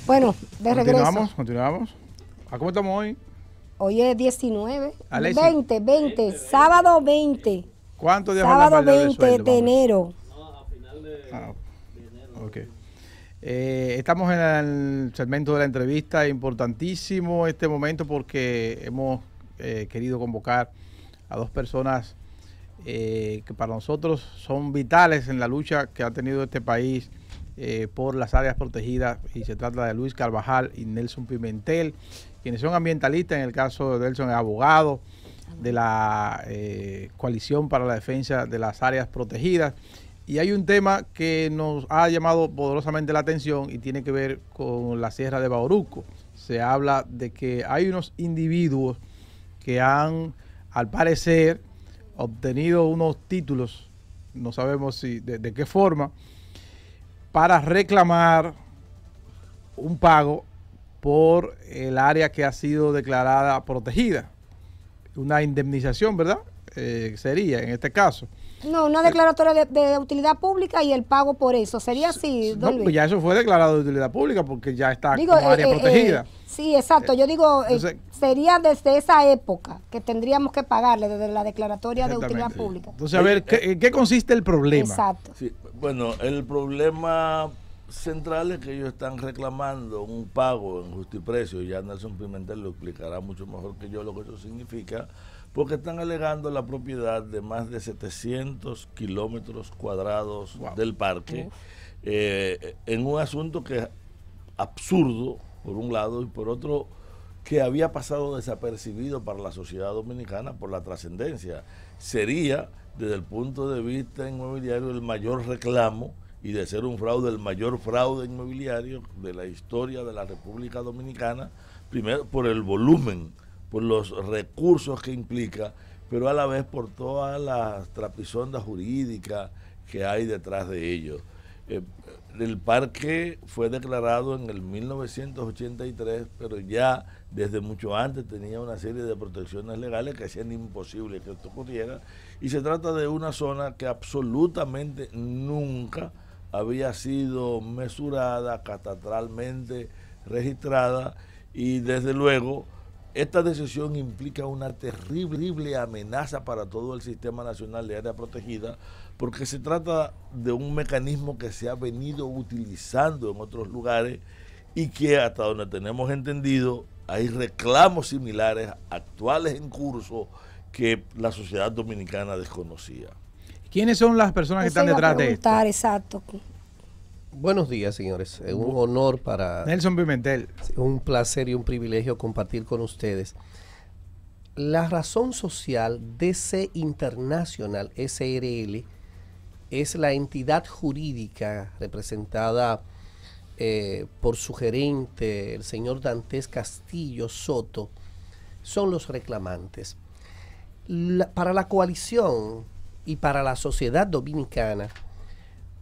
Bueno, de regreso. Continuamos. ¿A cómo estamos hoy? Hoy es 19, Alexis. 20, sábado 20. ¿Cuántos días Sábado faltan para el 20 sueldo, de enero. No, a final de enero. Ok. Estamos en el segmento de la entrevista, importantísimo este momento porque hemos querido convocar a dos personas que para nosotros son vitales en la lucha que ha tenido este país por las áreas protegidas, y se trata de Luis Carvajal y Nelson Pimentel, quienes son ambientalistas. En el caso de Nelson es abogado de la Coalición para la Defensa de las Áreas Protegidas. Y hay un tema que nos ha llamado poderosamente la atención y tiene que ver con la Sierra de Bauruco. Se habla de que hay unos individuos que han, al parecer, obtenido unos títulos, no sabemos si de qué forma, para reclamar un pago por el área que ha sido declarada protegida. Una indemnización, ¿verdad? Sería en este caso. No, una declaratoria de utilidad pública y el pago por eso. Sería así, No, pues ya eso fue declarado de utilidad pública porque ya está como área protegida. Sí, exacto. Yo digo, Entonces, sería desde esa época que tendríamos que pagarle, desde la declaratoria de utilidad pública. Entonces, a ver, ¿en qué consiste el problema? Exacto. Sí, bueno, el problema central es que ellos están reclamando un pago en justiprecio, y ya Nelson Pimentel lo explicará mucho mejor que yo lo que eso significa, porque están alegando la propiedad de más de 700 kilómetros cuadrados del parque, en un asunto que es absurdo, por un lado, y por otro, que había pasado desapercibido para la sociedad dominicana por la trascendencia. Sería, desde el punto de vista inmobiliario, el mayor reclamo, y de ser un fraude, el mayor fraude inmobiliario de la historia de la República Dominicana, primero por el volumen, por los recursos que implica, pero a la vez por toda la trapisonda jurídica que hay detrás de ello. El parque fue declarado en el 1983, pero ya desde mucho antes tenía una serie de protecciones legales que hacían imposible que esto ocurriera, y se trata de una zona que absolutamente nunca había sido mesurada, catastralmente registrada, y desde luego esta decisión implica una terrible amenaza para todo el Sistema Nacional de Área Protegida, porque se trata de un mecanismo que se ha venido utilizando en otros lugares y que, hasta donde tenemos entendido, hay reclamos similares actuales en curso que la sociedad dominicana desconocía. ¿Quiénes son las personas que están detrás de esto? Exacto. Buenos días, señores. Es un honor para... Nelson Pimentel. Un placer y un privilegio compartir con ustedes. La razón social DC International, SRL, es la entidad jurídica representada por su gerente, el señor Dantes Castillo Soto. Son los reclamantes. Para la coalición y para la sociedad dominicana,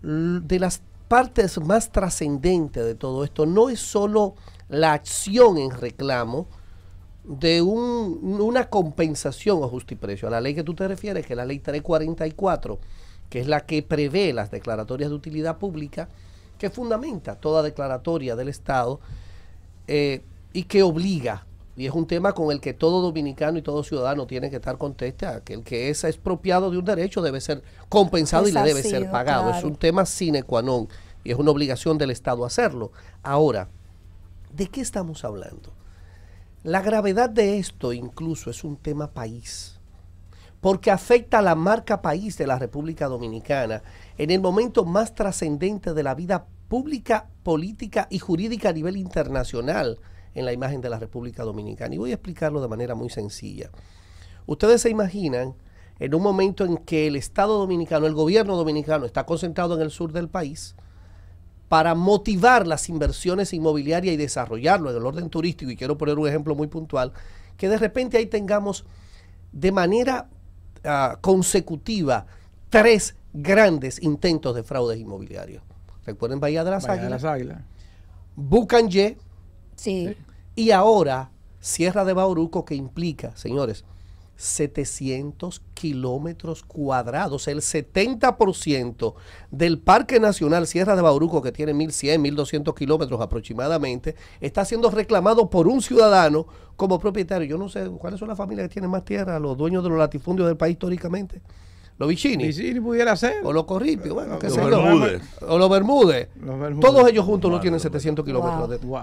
de las partes más trascendentes de todo esto no es solo la acción en reclamo de una compensación o justiprecio. A la ley que tú te refieres, que es la ley 344, que es la que prevé las declaratorias de utilidad pública, que fundamenta toda declaratoria del Estado y que obliga, y es un tema con el que todo dominicano y todo ciudadano tiene que estar conteste, a que el que es expropiado de un derecho debe ser compensado y le debe ser pagado. Claro. Es un tema sine qua non y es una obligación del Estado hacerlo. Ahora, ¿de qué estamos hablando? La gravedad de esto incluso es un tema país, porque afecta a la marca país de la República Dominicana en el momento más trascendente de la vida pública, política y jurídica a nivel internacional en la imagen de la República Dominicana. Y voy a explicarlo de manera muy sencilla. Ustedes se imaginan en un momento en que el Estado dominicano, el gobierno dominicano está concentrado en el sur del país para motivar las inversiones inmobiliarias y desarrollarlo en el orden turístico, y quiero poner un ejemplo muy puntual, que de repente ahí tengamos de manera consecutiva 3 grandes intentos de fraudes inmobiliarios. Recuerden Bahía de las Águilas, Bucanje, sí, y ahora Sierra de Bauruco, que implica, señores, 700 kilómetros cuadrados. El 70% del Parque Nacional Sierra de Bauruco, que tiene 1.100, 1.200 kilómetros aproximadamente, está siendo reclamado por un ciudadano como propietario. Yo no sé cuáles son las familias que tienen más tierra, los dueños de los latifundios del país históricamente. Los Vicini. Vicini pudiera ser. O los Corripios, bueno, qué Los sé yo. Bermúdez. O los Bermúdez. Los Bermúdez. Todos ellos juntos no tienen 700 kilómetros Wow. de... Wow.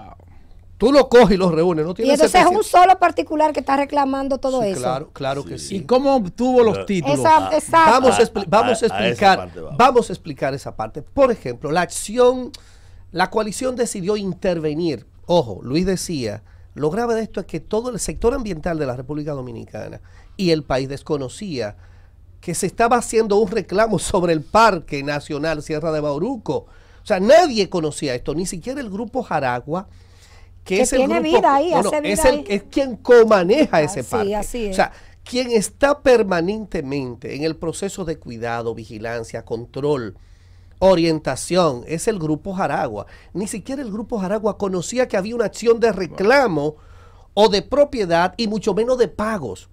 Tú lo coges y los reúnes, no Y tienen entonces es 700. un solo particular que está reclamando todo Sí, eso. claro, claro que sí. ¿Y cómo obtuvo los títulos? Exacto. Vamos a, esa explicar, parte vamos. vamos a explicar esa parte. Por ejemplo, la coalición decidió intervenir. Ojo, Luis decía, lo grave de esto es que todo el sector ambiental de la República Dominicana y el país desconocía que se estaba haciendo un reclamo sobre el Parque Nacional Sierra de Bauruco. O sea, nadie conocía esto, ni siquiera el grupo Jaragua, que es el tiene grupo, vida ahí, no, no, hace vida es, ahí. es quien comaneja ese Sí, parque. así es. O sea, quien está permanentemente en el proceso de cuidado, vigilancia, control, orientación, es el Grupo Jaragua. Ni siquiera el Grupo Jaragua conocía que había una acción de reclamo o de propiedad y mucho menos de pagos.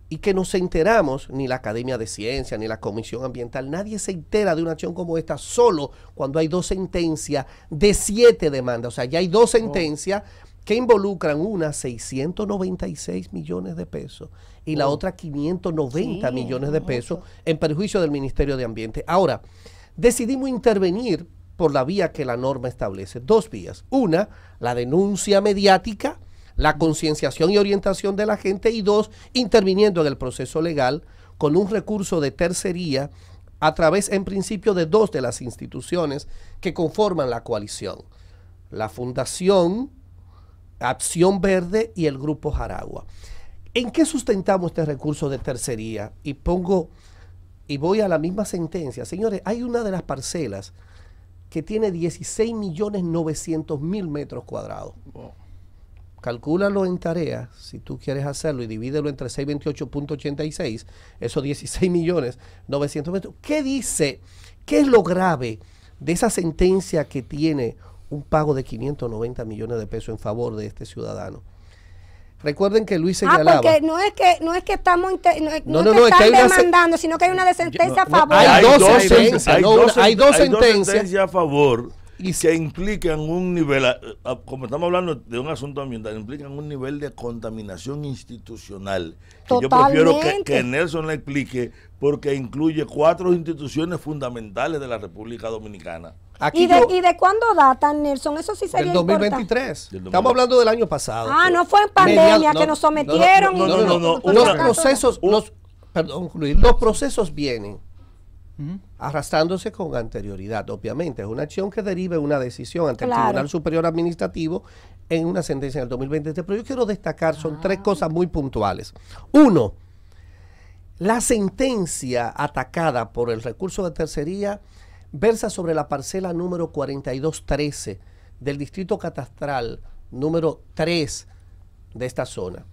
Y que nos enteramos, ni la Academia de Ciencias, ni la Comisión Ambiental, nadie se entera de una acción como esta solo cuando hay 2 sentencias de 7 demandas. O sea, ya hay 2 sentencias que involucran una 696 millones de pesos y la otra 590 Sí, millones de pesos en perjuicio del Ministerio de Ambiente. Ahora, decidimos intervenir por la vía que la norma establece. 2 vías. Una, la denuncia mediática, la concienciación y orientación de la gente, y 2, interviniendo en el proceso legal con un recurso de tercería a través, en principio, de 2 de las instituciones que conforman la coalición: la Fundación Acción Verde y el Grupo Jaragua. ¿En qué sustentamos este recurso de tercería? Y voy a la misma sentencia. Señores, hay una de las parcelas que tiene 16.900.000 metros cuadrados. Wow. Calcúlalo en tarea, si tú quieres hacerlo, y divídelo entre 628.86, esos 16.900.000 metros. ¿Qué dice? ¿Qué es lo grave de esa sentencia que tiene un pago de 590 millones de pesos en favor de este ciudadano? Recuerden que Luis señalaba... porque no es que estamos No, es que es que hay están una demandando, sino que hay una sentencia a favor. hay dos sentencias, Hay dos dos sentencias. sentencias a favor Y que implican un nivel, como estamos hablando de un asunto ambiental, implican un nivel de contaminación institucional. Que yo prefiero que Nelson le explique, porque incluye 4 instituciones fundamentales de la República Dominicana. Aquí ¿Y de cuándo datan, Nelson? Eso sí sería del importante. 2023. Estamos hablando del año pasado. Ah, no fue en pandemia Mediado- que nos sometieron. no, Perdón, Luis, los procesos vienen arrastrándose con anterioridad, obviamente. Es una acción que deriva en una decisión ante el Tribunal Superior Administrativo en una sentencia en el 2023. Pero yo quiero destacar, son 3 cosas muy puntuales. 1, la sentencia atacada por el recurso de tercería versa sobre la parcela número 4213 del distrito catastral número 3 de esta zona.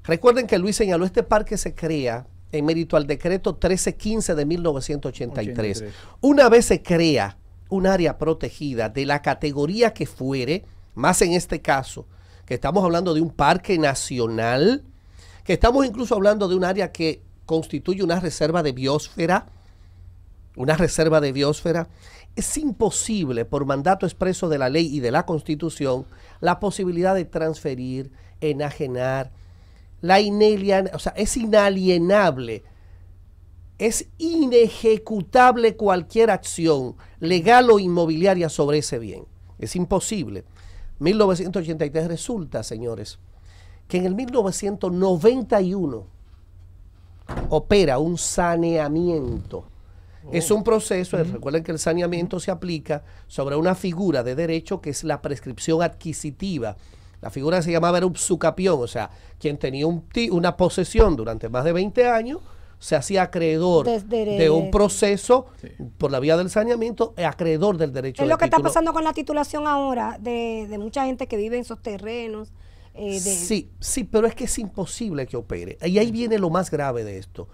Recuerden que Luis señaló, este parque se crea en mérito al decreto 1315 de 1983. Una vez se crea un área protegida de la categoría que fuere, más en este caso, que estamos hablando de un parque nacional, que estamos incluso hablando de un área que constituye una reserva de biosfera, es imposible, por mandato expreso de la ley y de la Constitución, la posibilidad de transferir, enajenar, es inalienable, es inejecutable cualquier acción legal o inmobiliaria sobre ese bien. Es imposible. 1983 resulta, señores, que en el 1991 opera un saneamiento. Es un proceso, recuerden que el saneamiento se aplica sobre una figura de derecho que es la prescripción adquisitiva. La figura se llamaba upsucapión, o sea, quien tenía una posesión durante más de 20 años se hacía acreedor de un proceso por la vía del saneamiento, acreedor del derecho. Es lo que está pasando con la titulación ahora de mucha gente que vive en esos terrenos. Sí, pero es que es imposible que opere. Y ahí viene lo más grave de esto.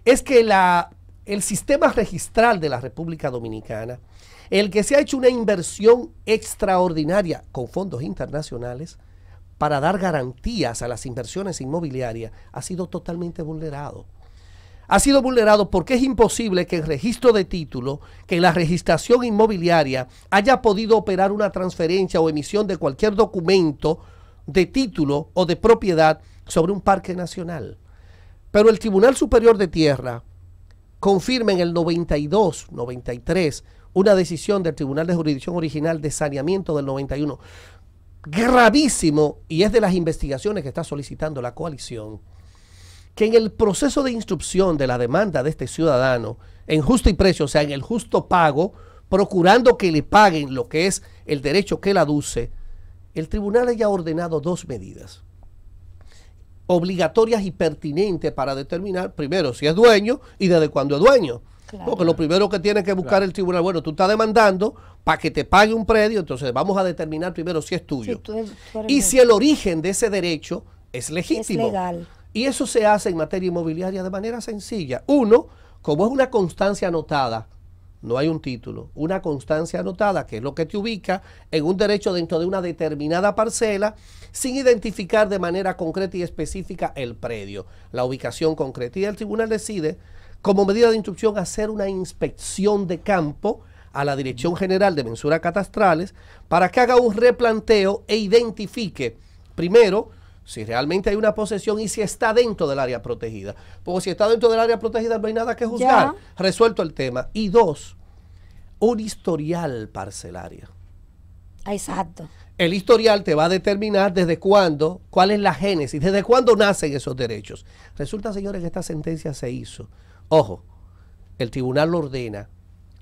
Es que el sistema registral de la República Dominicana, el que se ha hecho una inversión extraordinaria con fondos internacionales para dar garantías a las inversiones inmobiliarias ha sido totalmente vulnerado. Ha sido vulnerado porque es imposible que el registro de título, que la registración inmobiliaria haya podido operar una transferencia o emisión de cualquier documento de título o de propiedad sobre un parque nacional. Pero el Tribunal Superior de Tierra confirma en el 92, 93, una decisión del Tribunal de Jurisdicción Original de Saneamiento del 91, gravísimo, y es de las investigaciones que está solicitando la coalición, que en el proceso de instrucción de la demanda de este ciudadano, en justo y precio, o sea, en el justo pago, procurando que le paguen lo que es el derecho que él aduce, el tribunal haya ordenado dos medidas obligatorias y pertinentes para determinar, primero, si es dueño y desde cuándo es dueño. Claro. Porque lo primero que tiene que buscar el tribunal, bueno, tú estás demandando para que te pague un predio, entonces vamos a determinar primero si es tuyo. Sí, tú eres y si el origen de ese derecho es legítimo. Es legal. Y eso se hace en materia inmobiliaria de manera sencilla. Uno, como es una constancia anotada, no hay un título, una constancia anotada, que es lo que te ubica en un derecho dentro de una determinada parcela, sin identificar de manera concreta y específica el predio, la ubicación concreta. Y el tribunal decide, como medida de instrucción, hacer una inspección de campo a la Dirección General de Mensuras Catastrales para que haga un replanteo e identifique, primero, si realmente hay una posesión y si está dentro del área protegida. Porque si está dentro del área protegida no hay nada que juzgar. Ya. Resuelto el tema. Y dos, un historial parcelario. Exacto. El historial te va a determinar desde cuándo, cuál es la génesis, desde cuándo nacen esos derechos. Resulta, señores, que esta sentencia se hizo. Ojo, el tribunal lo ordena.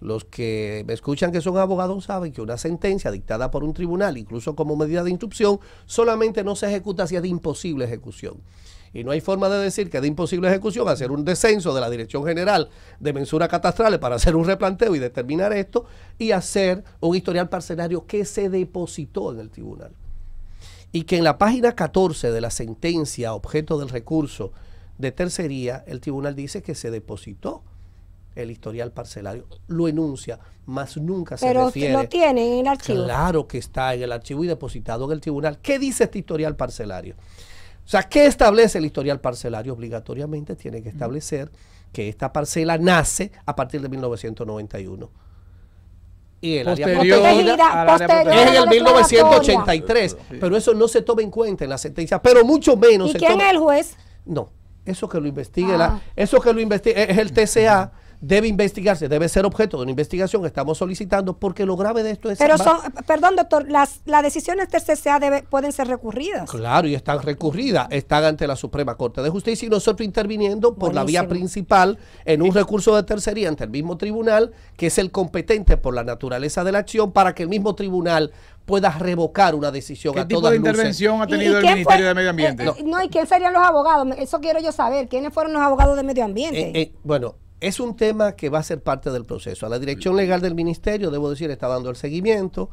Los que me escuchan que son abogados saben que una sentencia dictada por un tribunal, incluso como medida de instrucción, solamente no se ejecuta si es de imposible ejecución. Y no hay forma de decir que es de imposible ejecución hacer un descenso de la Dirección General de Mensuras Catastrales para hacer un replanteo y determinar esto y hacer un historial parcelario que se depositó en el tribunal. Y que en la página 14 de la sentencia objeto del recurso de tercería, el tribunal dice que se depositó el historial parcelario, lo enuncia, mas nunca se refiere. Pero lo tiene en el archivo. Claro que está en el archivo y depositado en el tribunal. ¿Qué dice este historial parcelario? O sea, ¿qué establece el historial parcelario? Obligatoriamente tiene que establecer que esta parcela nace a partir de 1991. Y el área protegida es en el 1983, pero eso no se toma en cuenta en la sentencia, pero mucho menos. ¿Y quién es el juez? No, eso que lo investigue, eso que lo investigue es el TCA. Debe investigarse, debe ser objeto de una investigación que estamos solicitando, porque lo grave de esto es... Pero perdón, doctor, las decisiones del TCA pueden ser recurridas. Claro, y están recurridas, están ante la Suprema Corte de Justicia y nosotros interviniendo por la vía principal en un recurso de tercería ante el mismo tribunal, que es el competente por la naturaleza de la acción, para que el mismo tribunal pueda revocar una decisión. ¿Qué tipo de intervención ha tenido el Ministerio de Medio Ambiente? ¿Y quién serían los abogados? Eso quiero yo saber. ¿Quiénes fueron los abogados de Medio Ambiente? Bueno, es un tema que va a ser parte del proceso. A la dirección legal del ministerio, debo decir, está dando el seguimiento.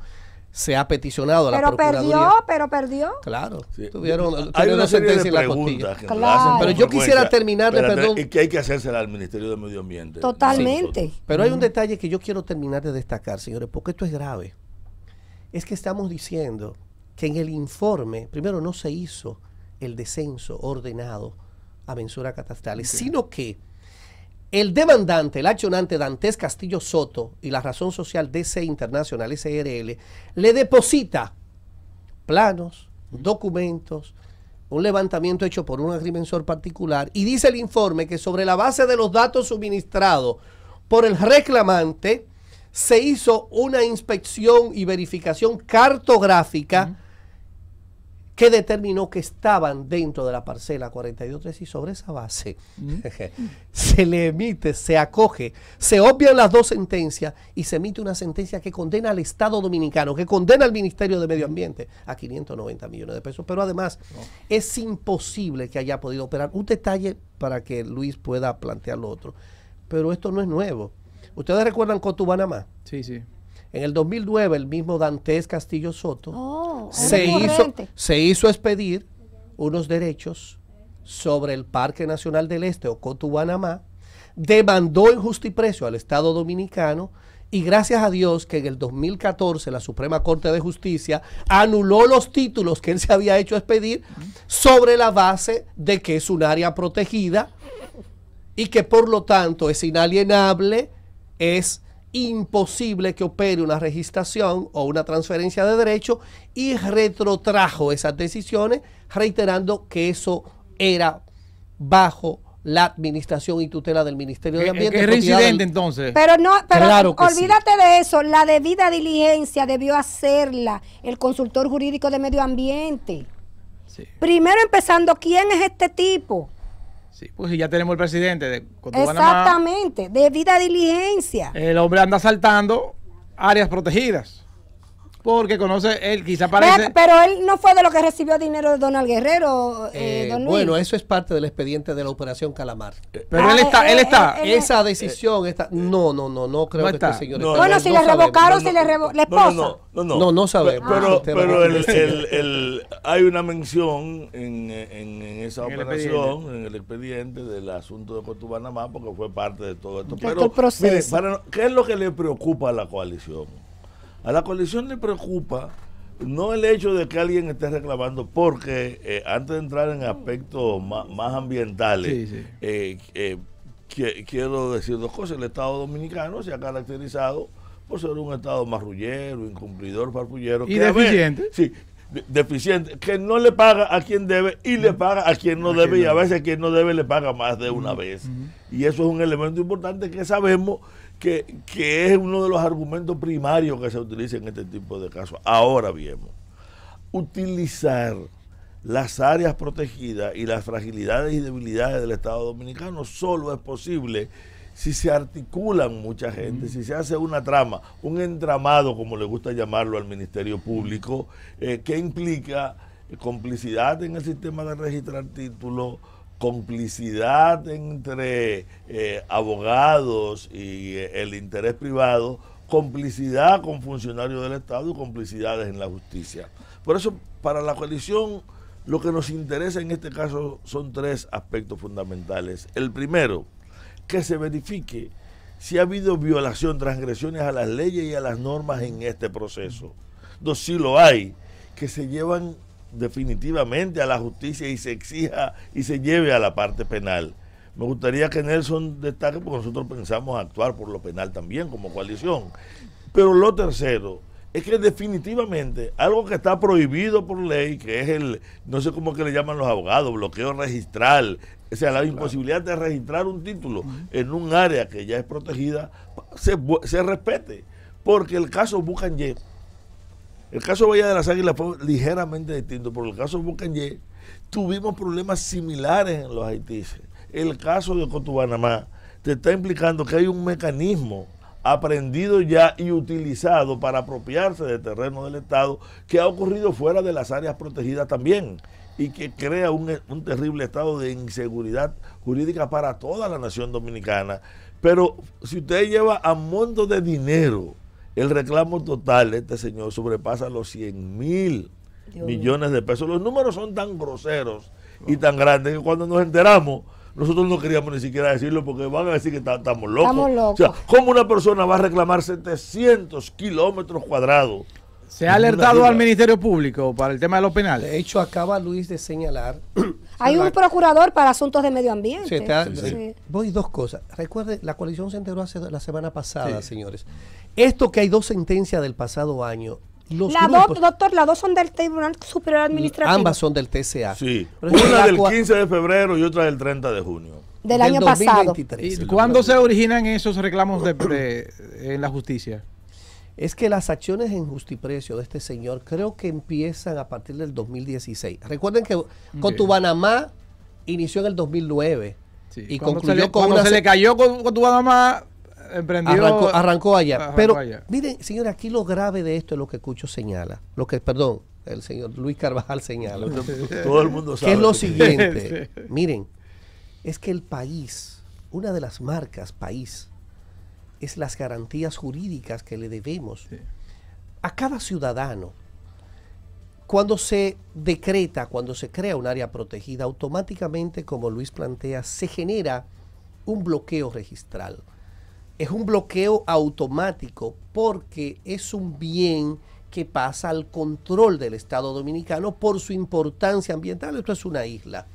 Se ha peticionado a la Procuraduría. Pero perdió. Claro. Sí. Hay una sentencia en la costilla. Claro. Pero yo quisiera terminar de perdón. Y que hay que hacérsela al Ministerio de Medio Ambiente. Totalmente. Sí. Pero hay un detalle que yo quiero terminar de destacar, señores, porque esto es grave. Es que estamos diciendo que en el informe, primero, no se hizo el descenso ordenado a mensuras catastrales, sino que el demandante, el accionante Dantes Castillo Soto y la razón social DC Internacional SRL le deposita planos, documentos, un levantamiento hecho por un agrimensor particular, y dice el informe que sobre la base de los datos suministrados por el reclamante se hizo una inspección y verificación cartográfica que determinó que estaban dentro de la parcela 42.3, y sobre esa base se le emite, se acoge, se obvian las dos sentencias y se emite una sentencia que condena al Estado Dominicano, que condena al Ministerio de Medio Ambiente a 590 millones de pesos. Pero además es imposible que haya podido operar. Un detalle para que Luis pueda plantear lo otro, pero esto no es nuevo. ¿Ustedes recuerdan Cotubanamá? Sí, sí. En el 2009, el mismo Dantes Castillo Soto se hizo expedir unos derechos sobre el Parque Nacional del Este o Cotubanamá, demandó en justiprecio al Estado Dominicano Y gracias a Dios que en el 2014 la Suprema Corte de Justicia anuló los títulos que él se había hecho expedir sobre la base de que es un área protegida y que por lo tanto es inalienable, es imposible que opere una registración o una transferencia de derecho, y retrotrajo esas decisiones reiterando que eso era bajo la administración y tutela del Ministerio de Ambiente. ¿Es reincidente entonces? Pero no, pero Claro que olvídate de eso. La debida diligencia debió hacerla el consultor jurídico de medio ambiente. Sí. Primero empezando, ¿quién es este tipo? Sí, pues ya tenemos el presidente de Cotubanamá. Exactamente, debida diligencia. El hombre anda saltando áreas protegidas. Porque conoce, él quizá parece... Pero él no fue de lo que recibió dinero de Donald Guerrero, don Luis. Bueno, eso es parte del expediente de la Operación Calamar. Pero él está. Esa decisión está... No creo No que está. este señor No, esté. Bueno, si le sabemos. revocaron, si le la esposa. No sabemos. Pero hay una mención en esa En el operación, en el expediente del asunto de Cotubanamá, porque fue parte de todo esto. De Pero, todo el proceso. mire, ¿qué es lo que le preocupa a la coalición? A la coalición le preocupa no el hecho de que alguien esté reclamando, porque antes de entrar en aspectos más ambientales, quiero decir dos cosas. El Estado Dominicano se ha caracterizado por ser un Estado marrullero, incumplidor, farfullero. Y deficiente. Sí, deficiente, que no le paga a quien debe y le paga a quien no debe, y a veces a quien no debe le paga más de una vez. Y eso es un elemento importante que sabemos que es uno de los argumentos primarios que se utiliza en este tipo de casos. Ahora bien, utilizar las áreas protegidas y las fragilidades y debilidades del Estado Dominicano solo es posible si se articulan mucha gente, si se hace una trama, un entramado, como le gusta llamarlo al Ministerio Público, que implica complicidad en el sistema de registrar títulos, complicidad entre abogados y el interés privado, complicidad con funcionarios del Estado y complicidades en la justicia. Por eso, para la coalición, lo que nos interesa en este caso son tres aspectos fundamentales. El primero, que se verifique si ha habido violación, transgresiones a las leyes y a las normas en este proceso. Dos, si lo hay, que se llevan definitivamente a la justicia y se exija y se lleve a la parte penal. Me gustaría que Nelson destaque, porque nosotros pensamos actuar por lo penal también como coalición. Pero lo tercero es que definitivamente algo que está prohibido por ley, que es el, no sé cómo que le llaman los abogados, bloqueo registral, o sea, la imposibilidad de registrar un título en un área que ya es protegida, se respete. Porque el caso Bucanye, el caso Bahía de las Águilas fue ligeramente distinto, pero el caso Bucanye tuvimos problemas similares en los Haitíes. El caso de Cotubanamá te está implicando que hay un mecanismo aprendido ya y utilizado para apropiarse de terreno del Estado que ha ocurrido fuera de las áreas protegidas también, y que crea un terrible estado de inseguridad jurídica para toda la nación dominicana. Pero si usted lleva a montos de dinero, el reclamo total de este señor sobrepasa los 100,000 millones de pesos. Los números son tan groseros y tan grandes que cuando nos enteramos, nosotros no queríamos ni siquiera decirlo, porque van a decir que estamos locos. Estamos locos. O sea, ¿cómo una persona va a reclamar 700 kilómetros cuadrados? ¿Se ha alertado al Ministerio Público para el tema de los penales? De hecho, acaba Luis de señalar... Hay un procurador para asuntos de medio ambiente. Sí. Voy dos cosas. Recuerde, la coalición se enteró la semana pasada, señores. Esto que hay dos sentencias del pasado año. Doctor, las dos son del Tribunal Superior Administrativo. Ambas son del TCA. Sí, Pero una del 15 de febrero y otra del 30 de junio. Del año pasado. 2023. ¿Y cuándo se originan esos reclamos en la justicia? Es que las acciones en justiprecio de este señor creo que empiezan a partir del 2016. Recuerden que Cotubanamá inició en el 2009 y concluyó con cuando se le cayó Cotubanamá, emprendió... Arrancó allá. Pero miren, señor, aquí lo grave de esto es lo que Cucho señala. El señor Luis Carvajal señala. Todo el mundo sabe. Que es lo siguiente. Miren, es que el país, una de las marcas país, es las garantías jurídicas que le debemos a cada ciudadano. Cuando se decreta, cuando se crea un área protegida, automáticamente, como Luis plantea, se genera un bloqueo registral. es un bloqueo automático porque es un bien que pasa al control del Estado Dominicano por su importancia ambiental. Esto es una isla.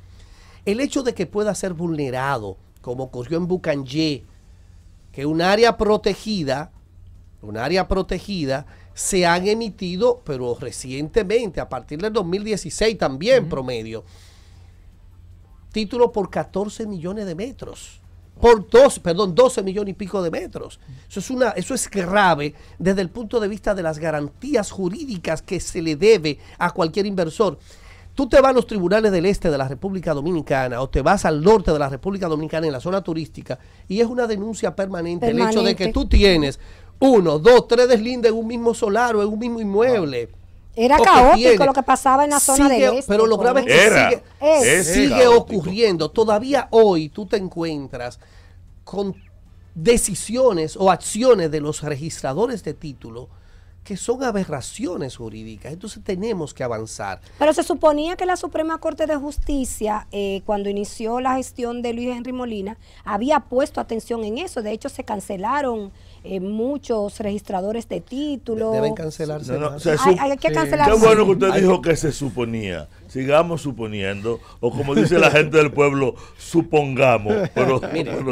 El hecho de que pueda ser vulnerado, como ocurrió en Bucangé, que un área protegida, se han emitido, pero recientemente, a partir del 2016 también promedio, títulos por 14 millones de metros. Por 12 millones y pico de metros. Eso es grave desde el punto de vista de las garantías jurídicas que se le debe a cualquier inversor. Tú te vas a los tribunales del este de la República Dominicana o te vas al norte de la República Dominicana en la zona turística y es una denuncia permanente. El hecho de que tú tienes 1, 2, 3 deslindes en un mismo solar o en un mismo inmueble. Era caótico lo que pasaba en la zona del este. Pero lo grave es que sigue ocurriendo. Todavía hoy tú te encuentras con decisiones o acciones de los registradores de título que son aberraciones jurídicas. Entonces tenemos que avanzar. Pero se suponía que la Suprema Corte de Justicia, cuando inició la gestión de Luis Henry Molina, había puesto atención en eso. De hecho, se cancelaron muchos registradores de títulos. Deben cancelarse. Hay que cancelar. Qué bueno que usted dijo que se suponía. Sigamos suponiendo, o como dice la gente del pueblo, supongamos, pero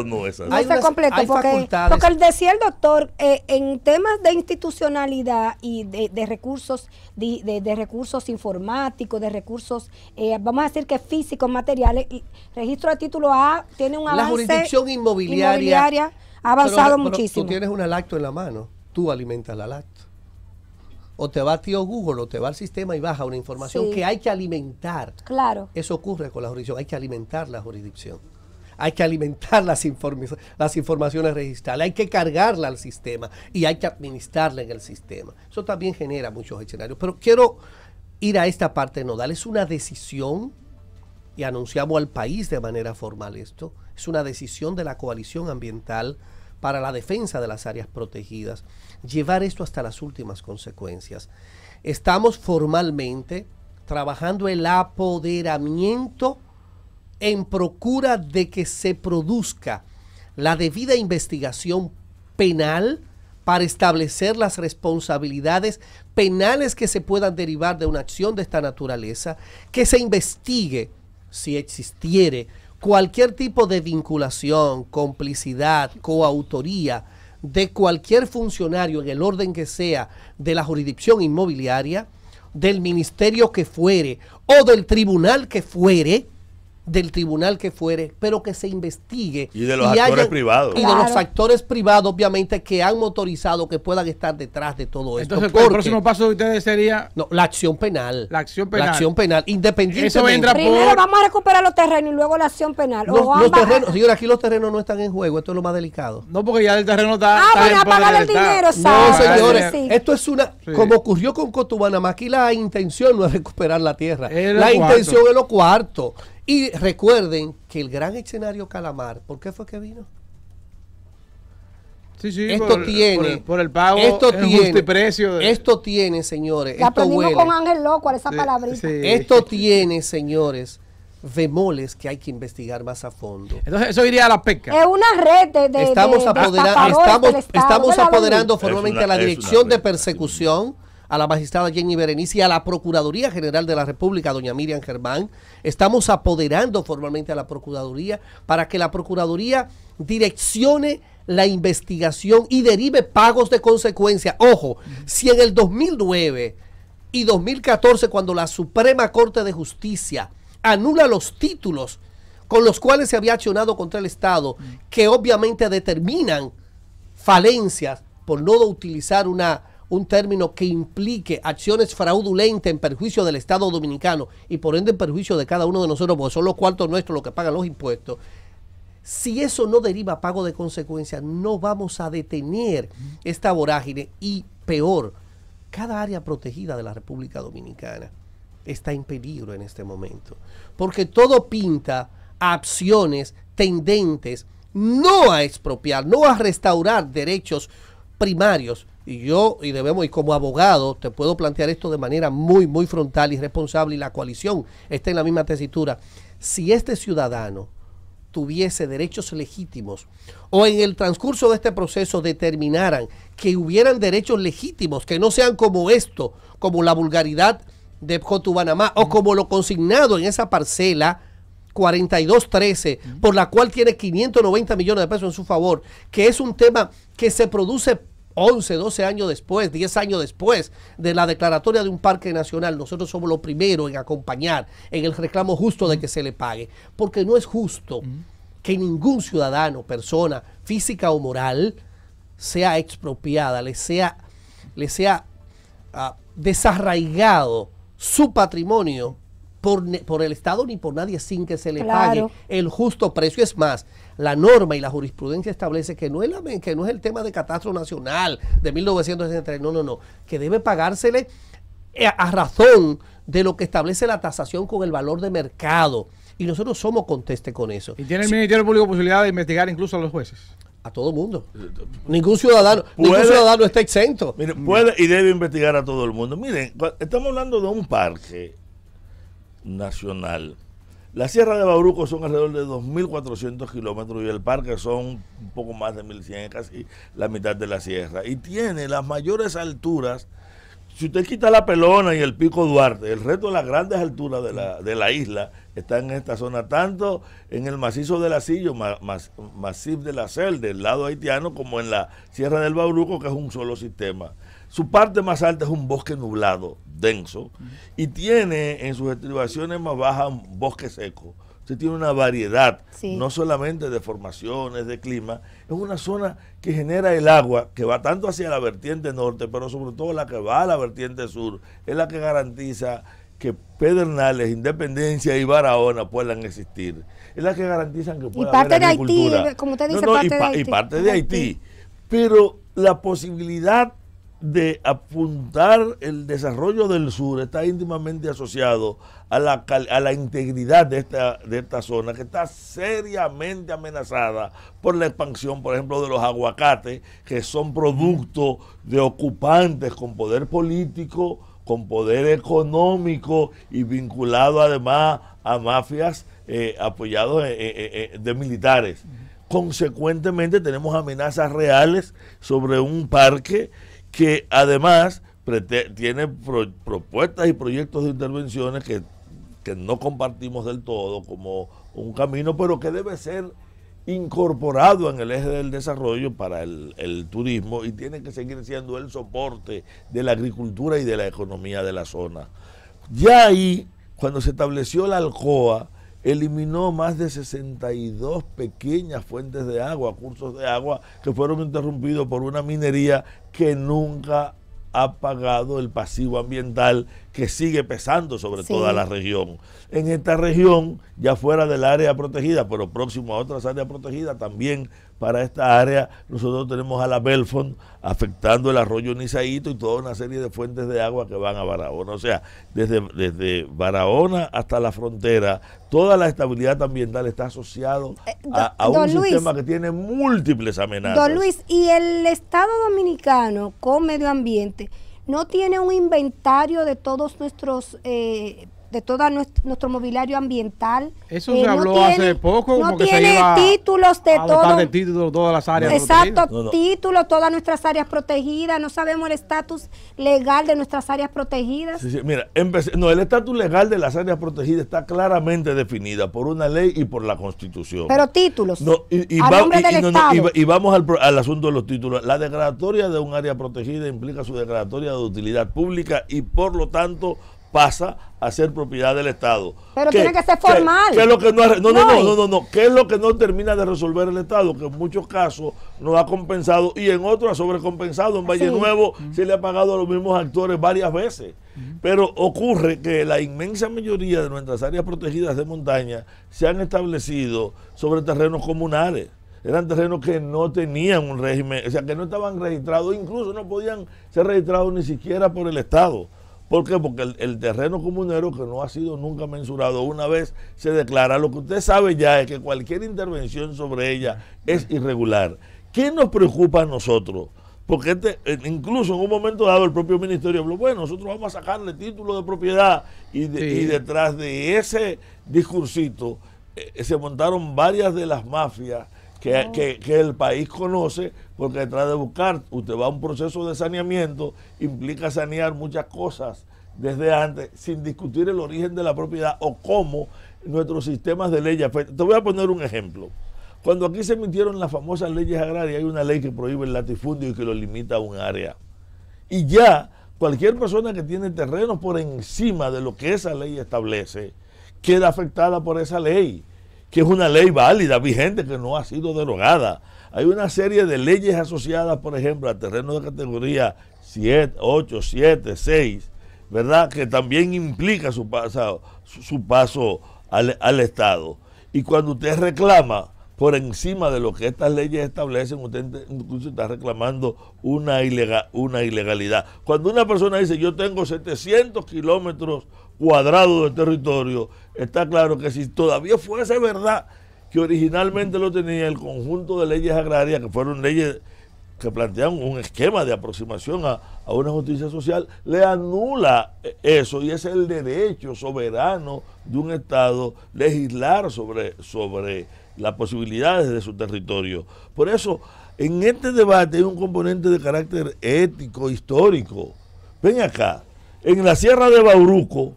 no es así. No se completo, porque decía el doctor, en temas de institucionalidad y de recursos, de recursos informáticos, de recursos, vamos a decir que físicos, materiales, el registro de título tiene un avance. La jurisdicción inmobiliaria ha avanzado muchísimo. Tú tienes una lacto en la mano, tú alimentas la lacto. O te va a tío Google o te va al sistema y baja una información que hay que alimentar. Claro. Eso ocurre con la jurisdicción. Hay que alimentar la jurisdicción. Hay que alimentar las informaciones registrales. Hay que cargarla al sistema y hay que administrarla en el sistema. Eso también genera muchos escenarios. Pero quiero ir a esta parte nodal. Es una decisión, y anunciamos al país de manera formal esto, es una decisión de la Coalición Ambiental para la defensa de las áreas protegidas, llevar esto hasta las últimas consecuencias. Estamos formalmente trabajando el apoderamiento en procura de que se produzca la debida investigación penal para establecer las responsabilidades penales que se puedan derivar de una acción de esta naturaleza, que se investigue si existiere cualquier tipo de vinculación, complicidad, coautoría de cualquier funcionario en el orden que sea de la jurisdicción inmobiliaria, del ministerio que fuere o del tribunal que fuere, pero que se investigue. Y de los actores privados. Y de los actores privados, obviamente, que han motorizado que puedan estar detrás de todo esto. Entonces, el próximo paso de ustedes sería... No, la acción penal. La acción penal. La acción penal, independientemente. Eso entra Primero vamos a recuperar los terrenos y luego la acción penal. Los terrenos, señora, aquí los terrenos no están en juego. Esto es lo más delicado. No, porque ya el terreno está... van a pagar el dinero, No, señores. Esto es una... Sí. Como ocurrió con Cotubanamá, aquí la intención no es recuperar la tierra. La intención es los cuartos. Y recuerden que el gran escenario Calamar, ¿por qué fue que vino? Sí, por el pago, esto tiene precio. Esto tiene, señores. La aprendimos con Ángel Loco, esa palabrita. Sí. Esto tiene, señores, bemoles que hay que investigar más a fondo. Entonces, eso iría a la pesca. Es una red de estamos apoderando formalmente a la Dirección de Persecución, a la magistrada Jenny Berenice y a la Procuraduría General de la República, doña Miriam Germán. Estamos apoderando formalmente a la Procuraduría para que la Procuraduría direccione la investigación y derive pagos de consecuencia. Ojo, si en el 2009 y 2014, cuando la Suprema Corte de Justicia anula los títulos con los cuales se había accionado contra el Estado, que obviamente determinan falencias, por no utilizar un término que implique acciones fraudulentas en perjuicio del Estado Dominicano y por ende en perjuicio de cada uno de nosotros, porque son los cuartos nuestros los que pagan los impuestos. Si eso no deriva pago de consecuencias, no vamos a detener esta vorágine. Y peor, cada área protegida de la República Dominicana está en peligro en este momento, porque todo pinta a acciones tendentes no a expropiar, no a restaurar derechos primarios. Y como abogado te puedo plantear esto de manera muy, muy frontal y responsable, y la coalición está en la misma tesitura. Si este ciudadano tuviese derechos legítimos o en el transcurso de este proceso determinaran que hubieran derechos legítimos, que no sean como esto, como la vulgaridad de Jotubanamá o como lo consignado en esa parcela 4213, por la cual tiene 590 millones de pesos en su favor, que es un tema que se produce 11, 12 años después, 10 años después de la declaratoria de un parque nacional. Nosotros somos los primeros en acompañar en el reclamo justo de que se le pague, porque no es justo que ningún ciudadano, persona física o moral, sea expropiada, le sea desarraigado su patrimonio por el Estado ni por nadie sin que se le pague el justo precio. Es más, la norma y la jurisprudencia establece que no es el tema de catastro nacional de 1963, no, que debe pagársele a razón de lo que establece la tasación con el valor de mercado. Y nosotros somos conteste con eso. ¿Y tiene el Ministerio Público posibilidad de investigar incluso a los jueces? A todo mundo. Ningún ciudadano está exento. Mire, puede y debe investigar a todo el mundo. Miren, estamos hablando de un parque nacional. La Sierra de Bauruco son alrededor de 2.400 kilómetros y el parque son un poco más de 1.100, casi la mitad de la sierra. Y tiene las mayores alturas. Si usted quita la Pelona y el Pico Duarte, el resto de las grandes alturas de la isla están en esta zona, tanto en el macizo del Asillo, Massif de la Cel, del lado haitiano, como en la Sierra del Bauruco, que es un solo sistema. Su parte más alta es un bosque nublado, denso, y tiene en sus estribaciones más bajas un bosque seco. Usted tiene una variedad, no solamente de formaciones, de clima, es una zona que genera el agua que va tanto hacia la vertiente norte, pero sobre todo la que va a la vertiente sur, es la que garantiza que Pedernales, Independencia y Barahona puedan existir. Es la que garantizan que pueda haber agricultura. Haití, como usted dice, y parte de Haití. Pero la posibilidad de apuntar el desarrollo del sur está íntimamente asociado a la integridad de esta zona, que está seriamente amenazada por la expansión, por ejemplo, de los aguacates, que son producto de ocupantes con poder político, con poder económico y vinculado además a mafias apoyados de militares. Consecuentemente tenemos amenazas reales sobre un parque que además tiene propuestas y proyectos de intervenciones que no compartimos del todo como un camino, pero que debe ser incorporado en el eje del desarrollo para el turismo y tiene que seguir siendo el soporte de la agricultura y de la economía de la zona. Ya ahí, cuando se estableció la ALCOA, eliminó más de 62 pequeñas fuentes de agua, cursos de agua que fueron interrumpidos por una minería que nunca ha pagado el pasivo ambiental que sigue pesando sobre toda la región. En esta región, ya fuera del área protegida, pero próximo a otras áreas protegidas, también para esta área, nosotros tenemos a la Belfont afectando el arroyo Nizaíto y toda una serie de fuentes de agua que van a Barahona. O sea, desde Barahona hasta la frontera, toda la estabilidad ambiental está asociado a un sistema que tiene múltiples amenazas. Don Luis, ¿y el Estado Dominicano con medio ambiente no tiene un inventario de todos nuestros de todo nuestro mobiliario ambiental? Eso se habló hace poco, como que se iba títulos de todas las áreas protegidas. Exacto, títulos, todas nuestras áreas protegidas. No sabemos el estatus legal de nuestras áreas protegidas. Mira, el estatus legal de las áreas protegidas está claramente definida por una ley y por la Constitución. Pero títulos, y vamos al asunto de los títulos. La declaratoria de un área protegida implica su declaratoria de utilidad pública y por lo tanto pasa a ser propiedad del Estado. Pero tiene que ser formal. ¿Qué es lo que no? ¿Qué es lo que no termina de resolver el Estado? Que en muchos casos no ha compensado y en otros ha sobrecompensado. En Valle Nuevo se le ha pagado a los mismos actores varias veces. Pero ocurre que la inmensa mayoría de nuestras áreas protegidas de montaña se han establecido sobre terrenos comunales. Eran terrenos que no tenían un régimen, o sea, que no estaban registrados, incluso no podían ser registrados ni siquiera por el Estado. ¿Por qué? Porque el terreno comunero, que no ha sido nunca mensurado, una vez se declara, lo que usted sabe ya es que cualquier intervención sobre ella es irregular. ¿Qué nos preocupa a nosotros? Porque incluso en un momento dado el propio ministerio habló, bueno, nosotros vamos a sacarle título de propiedad y detrás de ese discursito se montaron varias de las mafias que el país conoce, porque detrás de buscar, usted va a un proceso de saneamiento, implica sanear muchas cosas desde antes, sin discutir el origen de la propiedad o cómo nuestros sistemas de leyes afectan. Te voy a poner un ejemplo. Cuando aquí se emitieron las famosas leyes agrarias, hay una ley que prohíbe el latifundio y que lo limita a un área. Y ya cualquier persona que tiene terrenos por encima de lo que esa ley establece, queda afectada por esa ley, que es una ley válida, vigente, que no ha sido derogada. Hay una serie de leyes asociadas, por ejemplo, a terrenos de categoría 7, 8, 7, 6, ¿verdad? Que también implica su paso al Estado. Y cuando usted reclama por encima de lo que estas leyes establecen, usted incluso está reclamando una ilegalidad. Cuando una persona dice, yo tengo 700 kilómetros cuadrados de territorio, está claro que si todavía fuese verdad que originalmente lo tenía el conjunto de leyes agrarias, que fueron leyes que plantean un esquema de aproximación a una justicia social, le anula eso, y es el derecho soberano de un Estado legislar sobre las posibilidades de su territorio. Por eso, en este debate hay un componente de carácter ético, histórico. Ven acá, en la Sierra de Bauruco,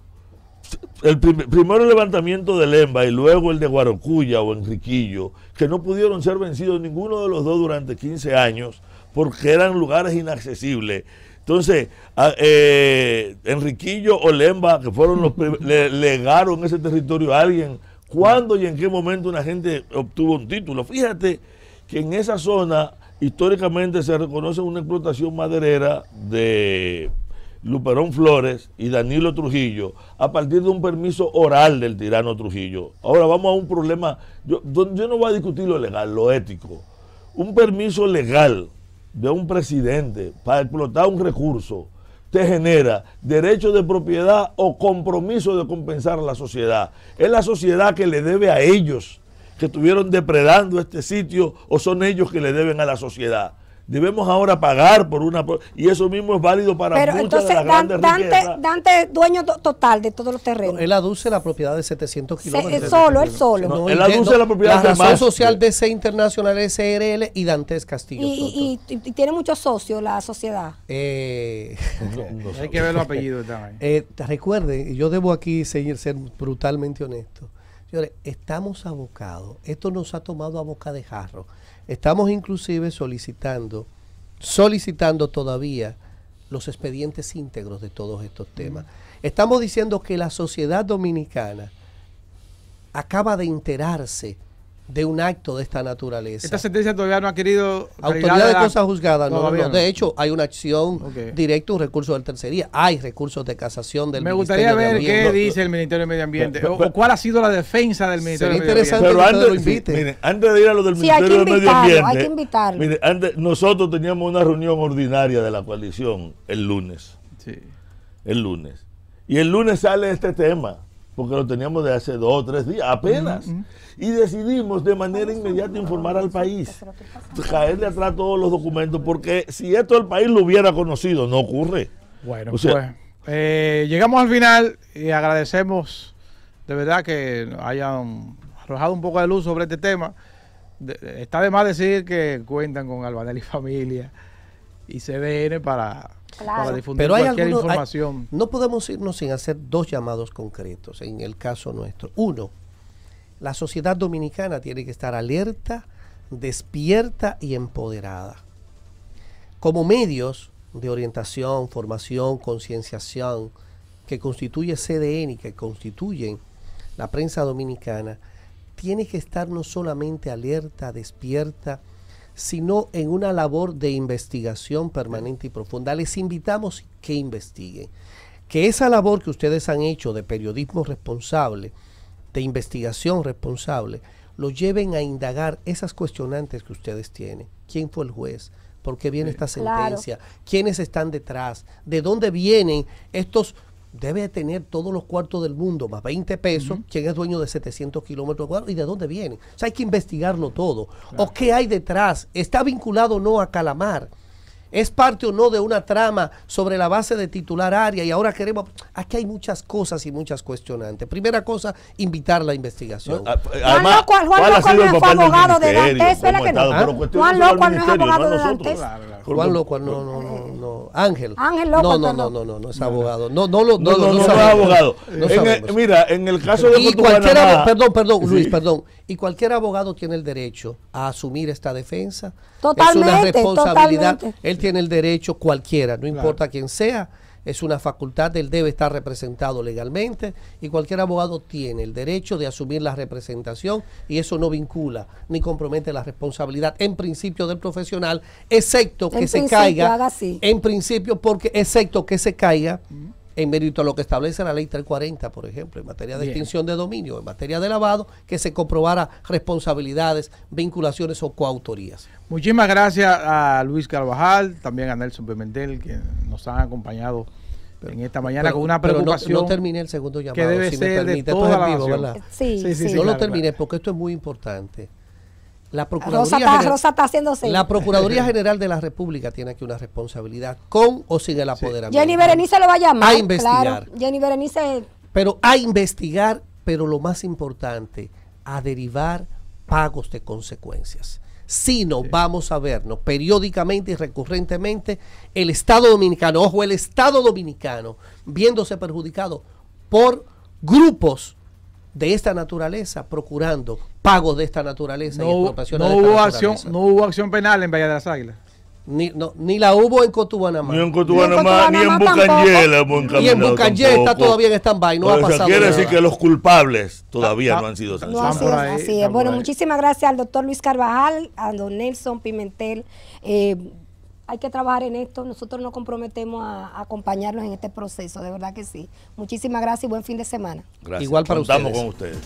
primero el levantamiento de Lemba y luego el de Guarocuya o Enriquillo, que no pudieron ser vencidos ninguno de los dos durante 15 años, porque eran lugares inaccesibles. Entonces, Enriquillo o Lemba, que fueron los legaron ese territorio a alguien. ¿Cuándo y en qué momento una gente obtuvo un título? Fíjate que en esa zona históricamente se reconoce una explotación maderera de Luperón Flores y Danilo Trujillo a partir de un permiso oral del tirano Trujillo. Ahora vamos a un problema, yo no voy a discutir lo legal, lo ético. Un permiso legal de un presidente para explotar un recurso te genera derecho de propiedad o compromiso de compensar a la sociedad. ¿Es la sociedad que le debe a ellos que estuvieron depredando este sitio o son ellos que le deben a la sociedad? Debemos ahora pagar por y eso mismo es válido para muchas entonces, de las grandes riquezas. Dante dueño total de todos los terrenos. No, él aduce la propiedad de 700 kilómetros. Él solo. No, él aduce la propiedad de razón social de DC Internacional SRL y Dantes Castillo. Y tiene muchos socios la sociedad. Hay que ver los apellidos también. Recuerden, yo debo aquí ser brutalmente honesto. Señores, estamos abocados. Esto nos ha tomado a boca de jarro. Estamos inclusive solicitando todavía los expedientes íntegros de todos estos temas. Estamos diciendo que la sociedad dominicana acaba de enterarse de un acto de esta naturaleza. Esta sentencia todavía no ha querido... Autoridad de cosas juzgadas, no. De hecho, hay una acción directa, un recurso del tercería. Hay recursos de casación del Ministerio de Ministerio. Me gustaría ver qué dice el Ministerio de Medio Ambiente o cuál ha sido la defensa del Ministerio de Medio Ambiente. Pero antes de ir a lo del Ministerio de Medio Ambiente, hay que invitarlo. Mire, nosotros teníamos una reunión ordinaria de la coalición el lunes. Sí. El lunes. Y el lunes sale este tema, porque lo teníamos de hace 2 o 3 días, apenas. Y decidimos de manera inmediata informar al país, caerle atrás todos los documentos, porque si esto el país lo hubiera conocido, no ocurre. Bueno, llegamos al final y agradecemos de verdad que hayan arrojado un poco de luz sobre este tema. Está de más decir que cuentan con Albanel y Familia y CDN para difundir cualquier información. No podemos irnos sin hacer 2 llamados concretos en el caso nuestro. Uno, la sociedad dominicana tiene que estar alerta, despierta y empoderada. Como medios de orientación, formación, concienciación que constituye CDN y que constituyen la prensa dominicana, tiene que estar no solamente alerta, despierta, sino en una labor de investigación permanente y profunda. Les invitamos que investiguen, que esa labor que ustedes han hecho de periodismo responsable, de investigación responsable, lo lleven a indagar esas cuestionantes que ustedes tienen. ¿Quién fue el juez? ¿Por qué viene esta sentencia? ¿Quiénes están detrás? ¿De dónde vienen estos? Debe tener todos los cuartos del mundo, más 20 pesos. ¿Quién es dueño de 700 kilómetros cuadrados? ¿Y de dónde vienen? O sea, hay que investigarlo todo. ¿O qué hay detrás? ¿Está vinculado o no a Calamar? ¿Es parte o no de una trama sobre la base de titular área? Y ahora queremos... Aquí hay muchas cosas y muchas cuestionantes. Primera cosa, invitar la investigación. Además, Juan Locual no fue abogado de Dantes, ¿verdad que no? Juan Locual no es abogado de Dantes. Juan Locual, no. Ángel Locual, no es abogado. No es abogado. Mira, en el caso de Perdón, Luis, y cualquier abogado tiene el derecho a asumir esta defensa. Totalmente, es una responsabilidad. Totalmente. Él tiene el derecho, cualquiera, no importa quién sea, es una facultad, él debe estar representado legalmente y cualquier abogado tiene el derecho de asumir la representación y eso no vincula ni compromete la responsabilidad en principio del profesional, excepto que se caiga, en principio excepto que se caiga en mérito a lo que establece la ley 340, por ejemplo, en materia de extinción de dominio, en materia de lavado, que se comprobara responsabilidades, vinculaciones o coautorías. Muchísimas gracias a Luis Carvajal, también a Nelson Pimentel, que nos han acompañado en esta mañana con una preocupación. No terminé el segundo llamado, que debe ser de toda la nación. ¿Verdad? Sí, no lo terminé porque esto es muy importante. La Rosa está haciéndose. La Procuraduría General de la República tiene aquí una responsabilidad con o sin el apoderamiento. Jenny Berenice lo va a llamar. A investigar. Claro. Jenny Berenice. Pero a investigar, pero lo más importante, a derivar pagos de consecuencias. Si no, vamos a vernos periódicamente y recurrentemente el Estado Dominicano, el Estado Dominicano viéndose perjudicado por grupos de esta naturaleza, procurando pagos de esta naturaleza y expropiaciones de esta naturaleza. No hubo acción penal en Bahía de las Águilas. Ni la hubo en Cotubanamá. Ni en Cotubanamá, ni en Bucangé. Y en Bucangé está todavía en stand-by, no ha pasado quiere nada. decir que los culpables todavía no han sido sancionados. Así es. Bueno, muchísimas gracias al doctor Luis Carvajal, a don Nelson Pimentel. Hay que trabajar en esto, nosotros nos comprometemos a acompañarlos en este proceso, de verdad que sí. Muchísimas gracias y buen fin de semana. Gracias. Igual para ustedes. Contamos con ustedes.